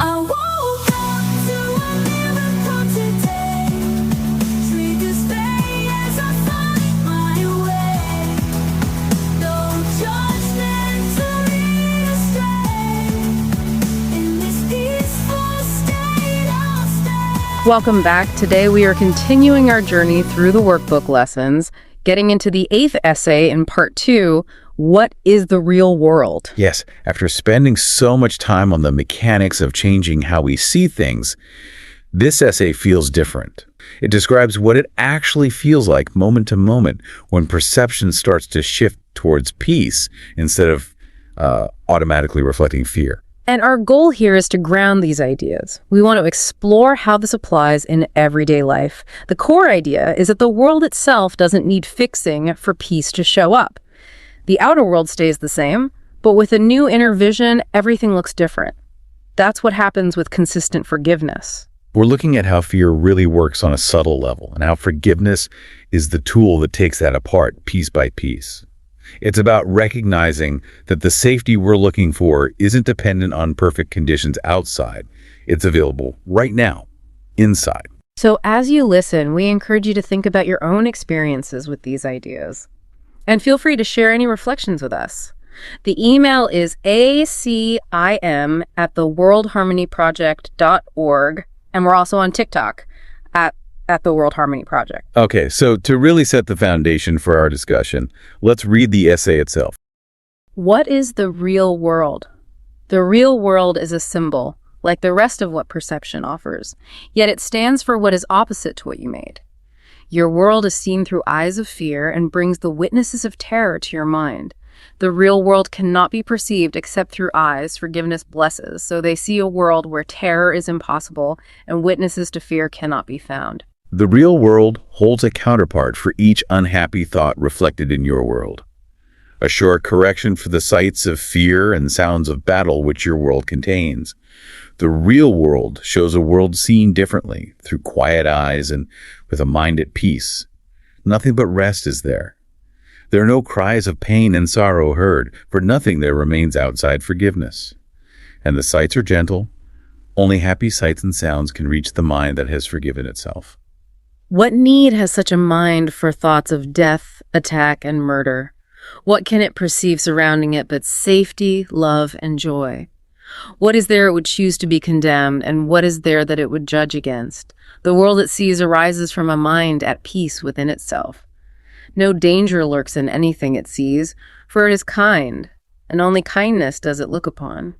I woke up to a miracle today. Triggers fade as I find my way. No judgment to lead astray. In this peaceful state I'll stay. Welcome back. Today we are continuing our journey through the workbook lessons, getting into the 8th essay in part 2, What is the Real World? Yes, after spending so much time on the mechanics of changing how we see things, this essay feels different. It describes what it actually feels like moment to moment when perception starts to shift towards peace instead of automatically reflecting fear. And our goal here is to ground these ideas. We want to explore how this applies in everyday life. The core idea is that the world itself doesn't need fixing for peace to show up. The outer world stays the same, but with a new inner vision, everything looks different. That's what happens with consistent forgiveness. We're looking at how fear really works on a subtle level and how forgiveness is the tool that takes that apart piece by piece. It's about recognizing that the safety we're looking for isn't dependent on perfect conditions outside. It's available right now, inside. So as you listen, we encourage you to think about your own experiences with these ideas. And feel free to share any reflections with us. The email is acim@theworldharmonyproject.org, and we're also on TikTok at the World Harmony Project. Okay, so to really set the foundation for our discussion, let's read the essay itself. What is the real world? The real world is a symbol, like the rest of what perception offers, yet it stands for what is opposite to what you made. Your world is seen through eyes of fear and brings the witnesses of terror to your mind. The real world cannot be perceived except through eyes forgiveness blesses, so they see a world where terror is impossible and witnesses to fear cannot be found. The real world holds a counterpart for each unhappy thought reflected in your world. A sure correction for the sights of fear and sounds of battle which your world contains. The real world shows a world seen differently, through quiet eyes and with a mind at peace. Nothing but rest is there. There are no cries of pain and sorrow heard, for nothing there remains outside forgiveness. And the sights are gentle. Only happy sights and sounds can reach the mind that has forgiven itself. What need has such a mind for thoughts of death, attack, and murder? What can it perceive surrounding it but safety, love, and joy? What is there it would choose to be condemned, and what is there that it would judge against? The world it sees arises from a mind at peace within itself. No danger lurks in anything it sees, for it is kind, and only kindness does it look upon.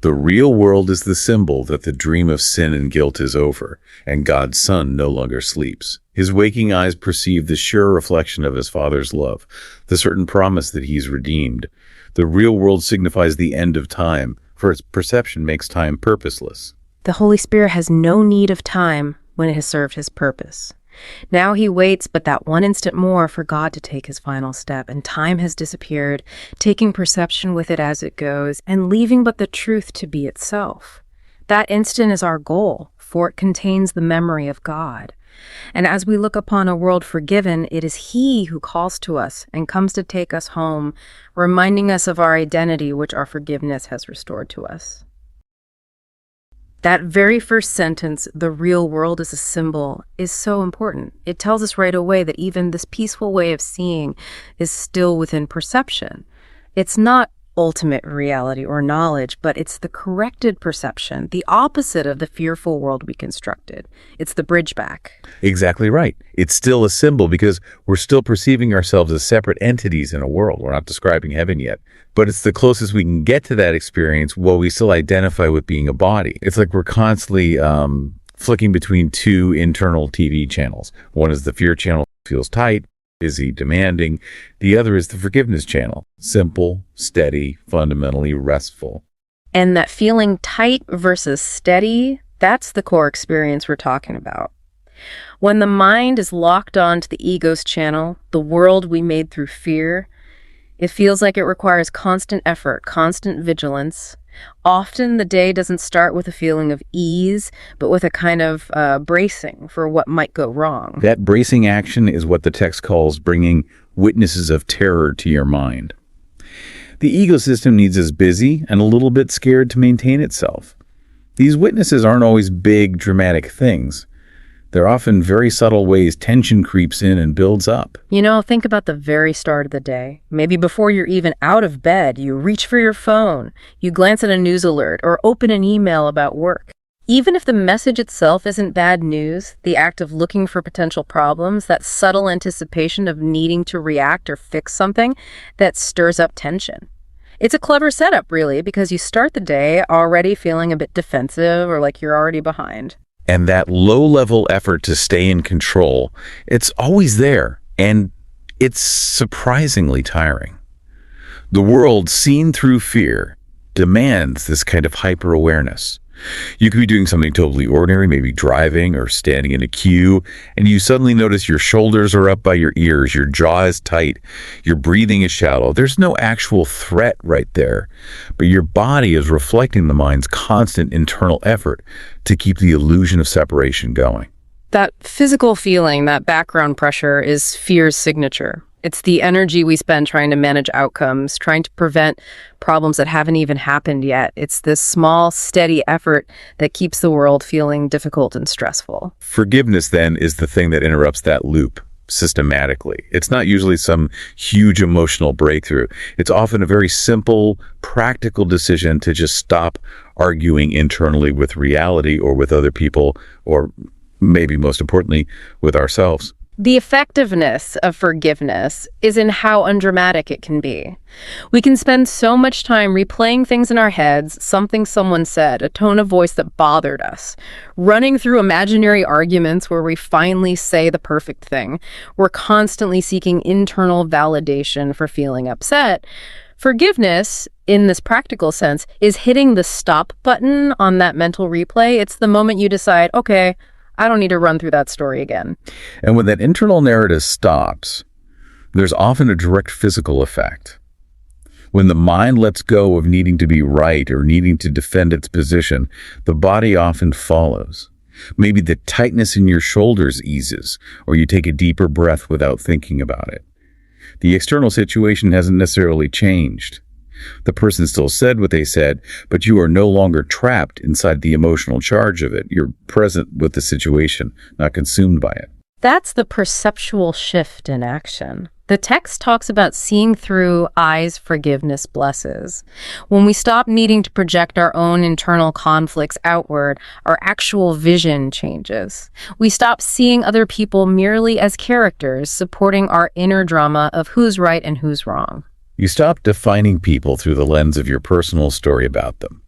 The real world is the symbol that the dream of sin and guilt is over, and God's Son no longer sleeps. His waking eyes perceive the sure reflection of his Father's love, the certain promise that he's redeemed. The real world signifies the end of time, for its perception makes time purposeless. The Holy Spirit has no need of time when it has served his purpose. Now he waits but that one instant more for God to take his final step, and time has disappeared, taking perception with it as it goes, and leaving but the truth to be itself. That instant is our goal, for it contains the memory of God. And as we look upon a world forgiven, it is he who calls to us and comes to take us home, reminding us of our identity which our forgiveness has restored to us. That very first sentence, the real world is a symbol, is so important. It tells us right away that even this peaceful way of seeing is still within perception. It's not ultimate reality or knowledge, but it's the corrected perception, the opposite of the fearful world we constructed. It's the bridge back. Exactly right. It's still a symbol because we're still perceiving ourselves as separate entities in a world. We're not describing heaven yet, but it's the closest we can get to that experience while we still identify with being a body. It's like we're constantly flicking between two internal TV channels. One is the fear channel, feels tight, busy, demanding. The other is the forgiveness channel, simple, steady, fundamentally restful. And that feeling tight versus steady, that's the core experience we're talking about. When the mind is locked onto the ego's channel, the world we made through fear, it feels like it requires constant effort, constant vigilance. Often the day doesn't start with a feeling of ease, but with a kind of bracing for what might go wrong. That bracing action is what the text calls bringing witnesses of terror to your mind. The ego system needs us busy and a little bit scared to maintain itself. These witnesses aren't always big, dramatic things. They're often very subtle ways tension creeps in and builds up. Think about the very start of the day. Maybe before you're even out of bed, you reach for your phone, you glance at a news alert, or open an email about work. Even if the message itself isn't bad news, the act of looking for potential problems, that subtle anticipation of needing to react or fix something, that stirs up tension. It's a clever setup, really, because you start the day already feeling a bit defensive or like you're already behind. And that low-level effort to stay in control, it's always there, and it's surprisingly tiring. The world, seen through fear, demands this kind of hyper-awareness. You could be doing something totally ordinary, maybe driving or standing in a queue, and you suddenly notice your shoulders are up by your ears, your jaw is tight, your breathing is shallow. There's no actual threat right there, but your body is reflecting the mind's constant internal effort to keep the illusion of separation going. That physical feeling, that background pressure, is fear's signature. It's the energy we spend trying to manage outcomes, trying to prevent problems that haven't even happened yet. It's this small, steady effort that keeps the world feeling difficult and stressful. Forgiveness, then, is the thing that interrupts that loop systematically. It's not usually some huge emotional breakthrough. It's often a very simple, practical decision to just stop arguing internally with reality or with other people, or maybe most importantly, with ourselves. The effectiveness of forgiveness is in how undramatic it can be. We can spend so much time replaying things in our heads, something someone said, a tone of voice that bothered us, running through imaginary arguments where we finally say the perfect thing. We're constantly seeking internal validation for feeling upset. Forgiveness, in this practical sense, is hitting the stop button on that mental replay. It's the moment you decide, okay, I don't need to run through that story again. And when that internal narrative stops, there's often a direct physical effect. When the mind lets go of needing to be right or needing to defend its position, the body often follows. Maybe the tightness in your shoulders eases, or you take a deeper breath without thinking about it. The external situation hasn't necessarily changed. The person still said what they said, but you are no longer trapped inside the emotional charge of it. You're present with the situation, not consumed by it. That's the perceptual shift in action. The text talks about seeing through eyes forgiveness blesses. When we stop needing to project our own internal conflicts outward, our actual vision changes. We stop seeing other people merely as characters supporting our inner drama of who's right and who's wrong. You stop defining people through the lens of your personal story about them.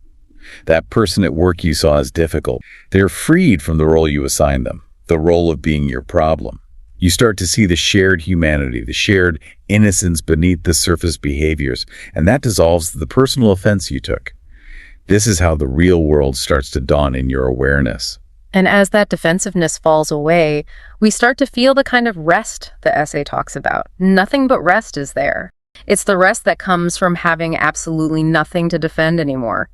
That person at work you saw as difficult, they're freed from the role you assigned them, the role of being your problem. You start to see the shared humanity, the shared innocence beneath the surface behaviors, and that dissolves the personal offense you took. This is how the real world starts to dawn in your awareness. And as that defensiveness falls away, we start to feel the kind of rest the essay talks about. Nothing but rest is there. It's the rest that comes from having absolutely nothing to defend anymore.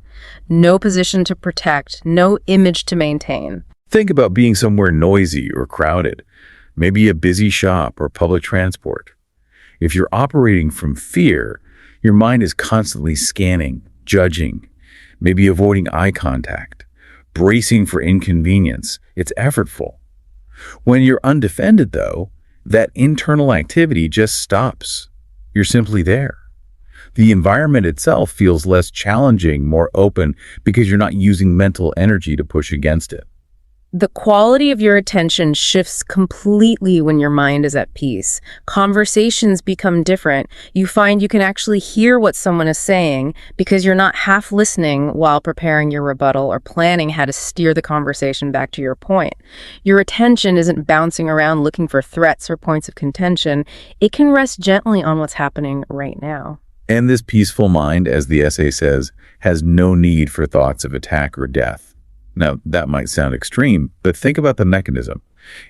No position to protect, no image to maintain. Think about being somewhere noisy or crowded, maybe a busy shop or public transport. If you're operating from fear, your mind is constantly scanning, judging, maybe avoiding eye contact, bracing for inconvenience. It's effortful. When you're undefended, though, that internal activity just stops. You're simply there. The environment itself feels less challenging, more open, because you're not using mental energy to push against it. The quality of your attention shifts completely when your mind is at peace. Conversations become different. You find you can actually hear what someone is saying because you're not half listening while preparing your rebuttal or planning how to steer the conversation back to your point. Your attention isn't bouncing around looking for threats or points of contention. It can rest gently on what's happening right now. And this peaceful mind, as the essay says, has no need for thoughts of attack or death. Now, that might sound extreme, but think about the mechanism.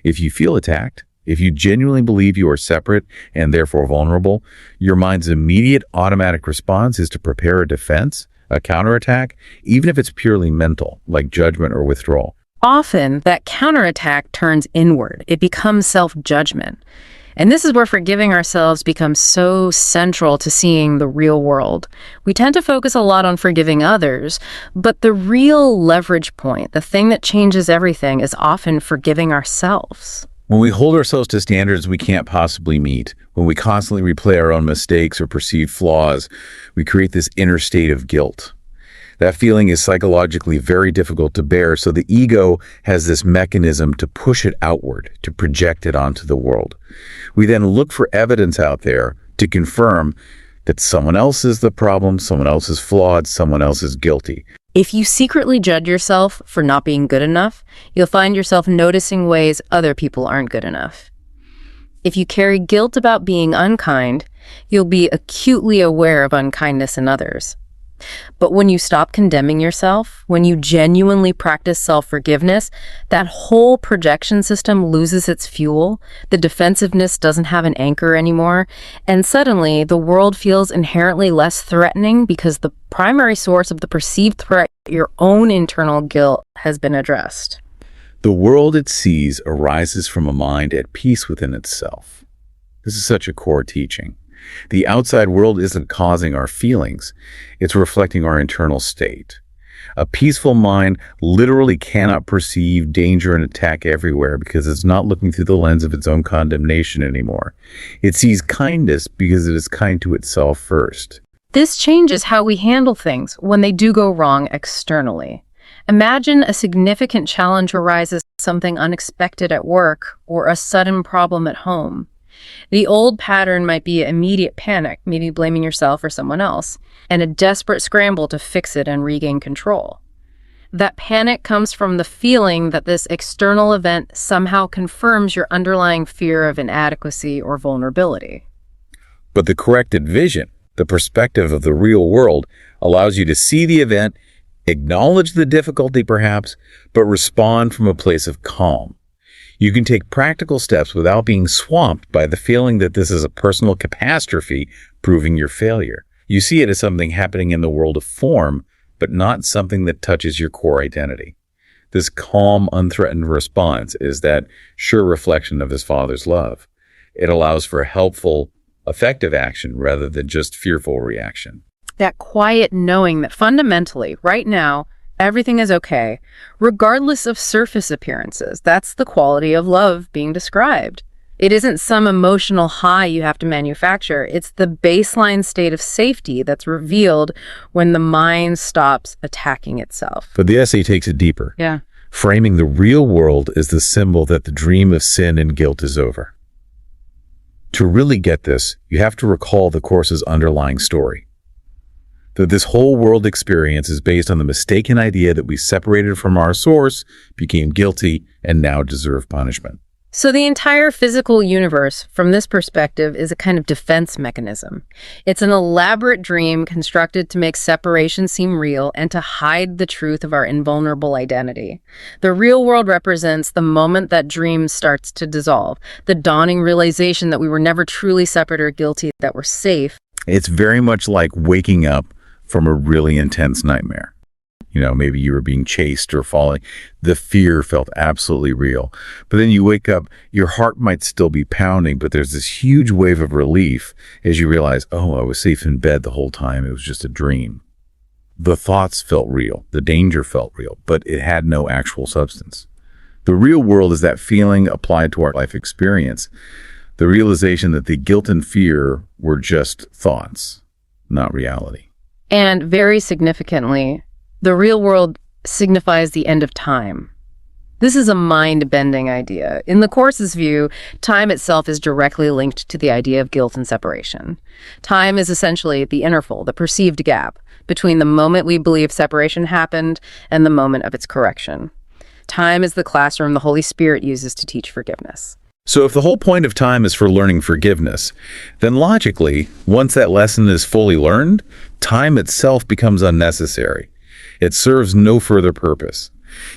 If you feel attacked, if you genuinely believe you are separate and therefore vulnerable, your mind's immediate automatic response is to prepare a defense, a counterattack, even if it's purely mental, like judgment or withdrawal. Often, that counterattack turns inward. It becomes self-judgment. And this is where forgiving ourselves becomes so central to seeing the real world. We tend to focus a lot on forgiving others, but the real leverage point, the thing that changes everything, is often forgiving ourselves. When we hold ourselves to standards we can't possibly meet, when we constantly replay our own mistakes or perceived flaws, we create this inner state of guilt. That feeling is psychologically very difficult to bear, so the ego has this mechanism to push it outward, to project it onto the world. We then look for evidence out there to confirm that someone else is the problem, someone else is flawed, someone else is guilty. If you secretly judge yourself for not being good enough, you'll find yourself noticing ways other people aren't good enough. If you carry guilt about being unkind, you'll be acutely aware of unkindness in others. But when you stop condemning yourself, when you genuinely practice self-forgiveness, that whole projection system loses its fuel, the defensiveness doesn't have an anchor anymore, and suddenly the world feels inherently less threatening because the primary source of the perceived threat, your own internal guilt, has been addressed. The world it sees arises from a mind at peace within itself. This is such a core teaching. The outside world isn't causing our feelings, it's reflecting our internal state. A peaceful mind literally cannot perceive danger and attack everywhere because it's not looking through the lens of its own condemnation anymore. It sees kindness because it is kind to itself first. This changes how we handle things when they do go wrong externally. Imagine a significant challenge arises, something unexpected at work, or a sudden problem at home. The old pattern might be immediate panic, maybe blaming yourself or someone else, and a desperate scramble to fix it and regain control. That panic comes from the feeling that this external event somehow confirms your underlying fear of inadequacy or vulnerability. But the corrected vision, the perspective of the real world, allows you to see the event, acknowledge the difficulty perhaps, but respond from a place of calm. You can take practical steps without being swamped by the feeling that this is a personal catastrophe proving your failure. You see it as something happening in the world of form, but not something that touches your core identity. This calm, unthreatened response is that sure reflection of his Father's love. It allows for a helpful, effective action rather than just fearful reaction. That quiet knowing that fundamentally, right now, everything is okay, regardless of surface appearances. That's the quality of love being described. It isn't some emotional high you have to manufacture. It's the baseline state of safety that's revealed when the mind stops attacking itself. But the essay takes it deeper, Yeah. framing the real world as the symbol that the dream of sin and guilt is over. To really get this, you have to recall the course's underlying story. That this whole world experience is based on the mistaken idea that we separated from our source, became guilty, and now deserve punishment. So the entire physical universe, from this perspective, is a kind of defense mechanism. It's an elaborate dream constructed to make separation seem real and to hide the truth of our invulnerable identity. The real world represents the moment that dream starts to dissolve, the dawning realization that we were never truly separate or guilty, that we're safe. It's very much like waking up from a really intense nightmare. Maybe you were being chased or falling. The fear felt absolutely real. But then you wake up, your heart might still be pounding, but there's this huge wave of relief as you realize, oh, I was safe in bed the whole time. It was just a dream. The thoughts felt real. The danger felt real, but it had no actual substance. The real world is that feeling applied to our life experience. The realization that the guilt and fear were just thoughts, not reality. And very significantly, the real world signifies the end of time. This is a mind-bending idea. In the Course's view, time itself is directly linked to the idea of guilt and separation. Time is essentially the interval, the perceived gap, between the moment we believe separation happened and the moment of its correction. Time is the classroom the Holy Spirit uses to teach forgiveness. So if the whole point of time is for learning forgiveness, then logically, once that lesson is fully learned, time itself becomes unnecessary. It serves no further purpose.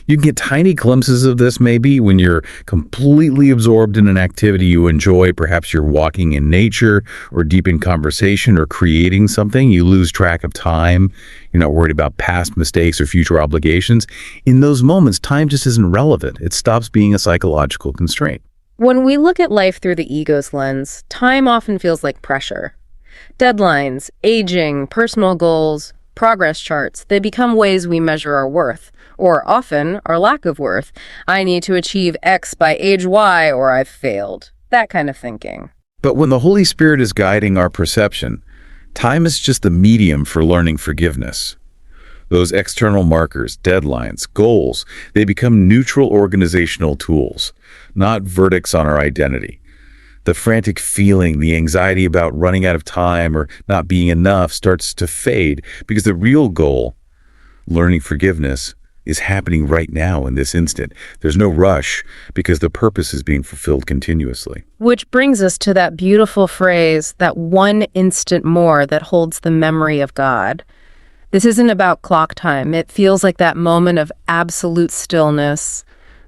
You can get tiny glimpses of this maybe when you're completely absorbed in an activity you enjoy. Perhaps you're walking in nature or deep in conversation or creating something. You lose track of time. You're not worried about past mistakes or future obligations. In those moments, time just isn't relevant. It stops being a psychological constraint. When we look at life through the ego's lens, time often feels like pressure. Deadlines, aging, personal goals, progress charts, they become ways we measure our worth, or often our lack of worth. I need to achieve X by age Y or I've failed. That kind of thinking. But when the Holy Spirit is guiding our perception, time is just the medium for learning forgiveness. Those external markers, deadlines, goals, they become neutral organizational tools, not verdicts on our identity. The frantic feeling, the anxiety about running out of time or not being enough starts to fade because the real goal, learning forgiveness, is happening right now in this instant. There's no rush because the purpose is being fulfilled continuously. Which brings us to that beautiful phrase, that one instant more that holds the memory of God. This isn't about clock time. It feels like that moment of absolute stillness,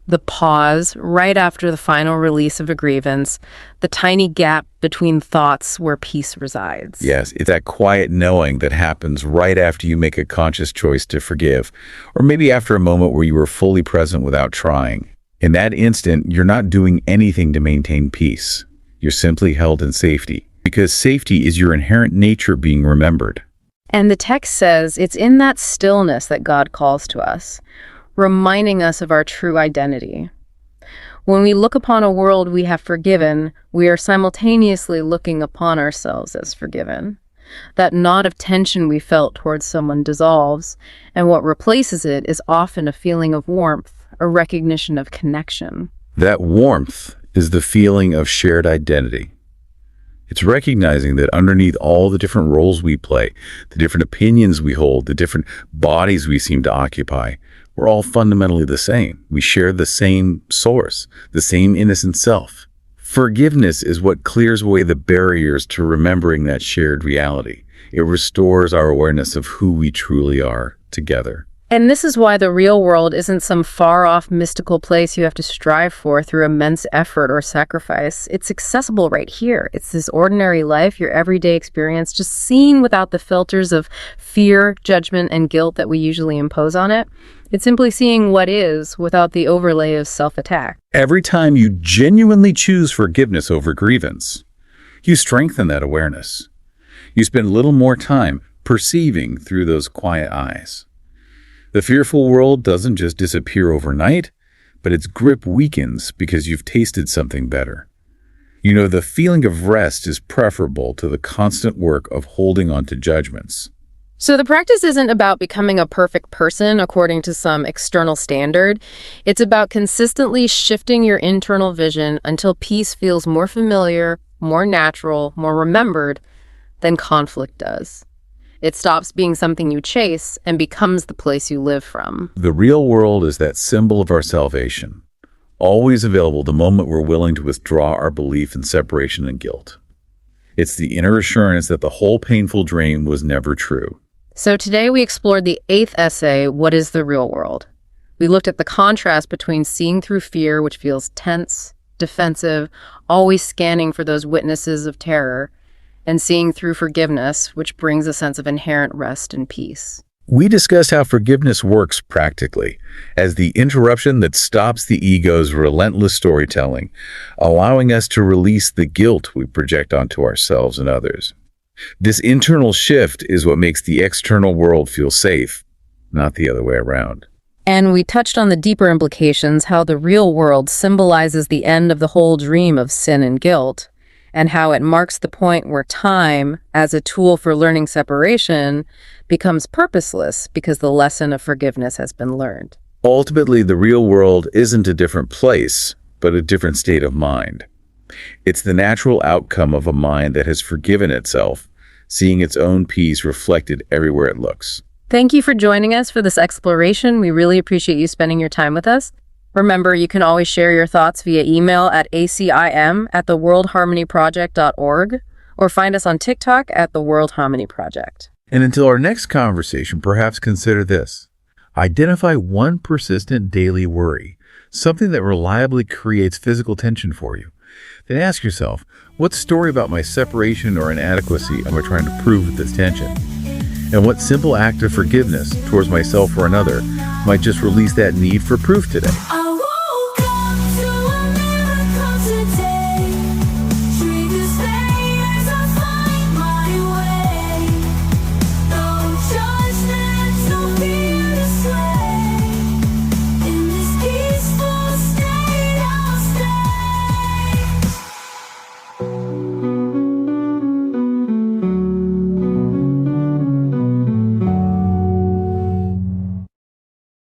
the pause right after the final release of a grievance, the tiny gap between thoughts where peace resides. Yes, it's that quiet knowing that happens right after you make a conscious choice to forgive, or maybe after a moment where you were fully present without trying. In that instant, you're not doing anything to maintain peace. You're simply held in safety, because safety is your inherent nature being remembered. And the text says it's in that stillness that God calls to us, reminding us of our true identity. When we look upon a world we have forgiven, we are simultaneously looking upon ourselves as forgiven. That knot of tension we felt towards someone dissolves, and what replaces it is often a feeling of warmth, a recognition of connection. That warmth is the feeling of shared identity. It's recognizing that underneath all the different roles we play, the different opinions we hold, the different bodies we seem to occupy, we're all fundamentally the same. We share the same source, the same innocent self. Forgiveness is what clears away the barriers to remembering that shared reality. It restores our awareness of who we truly are together. And this is why the real world isn't some far-off mystical place you have to strive for through immense effort or sacrifice. It's accessible right here. It's this ordinary life, your everyday experience, just seen without the filters of fear, judgment, and guilt that we usually impose on it. It's simply seeing what is without the overlay of self-attack. Every time you genuinely choose forgiveness over grievance, you strengthen that awareness. You spend a little more time perceiving through those quiet eyes. The fearful world doesn't just disappear overnight, but its grip weakens because you've tasted something better. You know, the feeling of rest is preferable to the constant work of holding on to judgments. So the practice isn't about becoming a perfect person according to some external standard. It's about consistently shifting your internal vision until peace feels more familiar, more natural, more remembered than conflict does. It stops being something you chase and becomes the place you live from. The real world is that symbol of our salvation, always available the moment we're willing to withdraw our belief in separation and guilt. It's the inner assurance that the whole painful dream was never true. So today we explored the 8th essay, What is the Real World? We looked at the contrast between seeing through fear, which feels tense, defensive, always scanning for those witnesses of terror, and seeing through forgiveness, which brings a sense of inherent rest and peace. We discussed how forgiveness works practically as the interruption that stops the ego's relentless storytelling, allowing us to release the guilt we project onto ourselves and others. This internal shift is what makes the external world feel safe, not the other way around. And we touched on the deeper implications, how the real world symbolizes the end of the whole dream of sin and guilt, and how it marks the point where time, as a tool for learning separation, becomes purposeless because the lesson of forgiveness has been learned. Ultimately, the real world isn't a different place, but a different state of mind. It's the natural outcome of a mind that has forgiven itself, seeing its own peace reflected everywhere it looks. Thank you for joining us for this exploration. We really appreciate you spending your time with us. Remember, you can always share your thoughts via email at acim@theworldharmonyproject.org or find us on TikTok at The World Harmony Project. And until our next conversation, perhaps consider this. Identify one persistent daily worry, something that reliably creates physical tension for you. Then ask yourself, what story about my separation or inadequacy am I trying to prove with this tension? And what simple act of forgiveness towards myself or another might just release that need for proof today?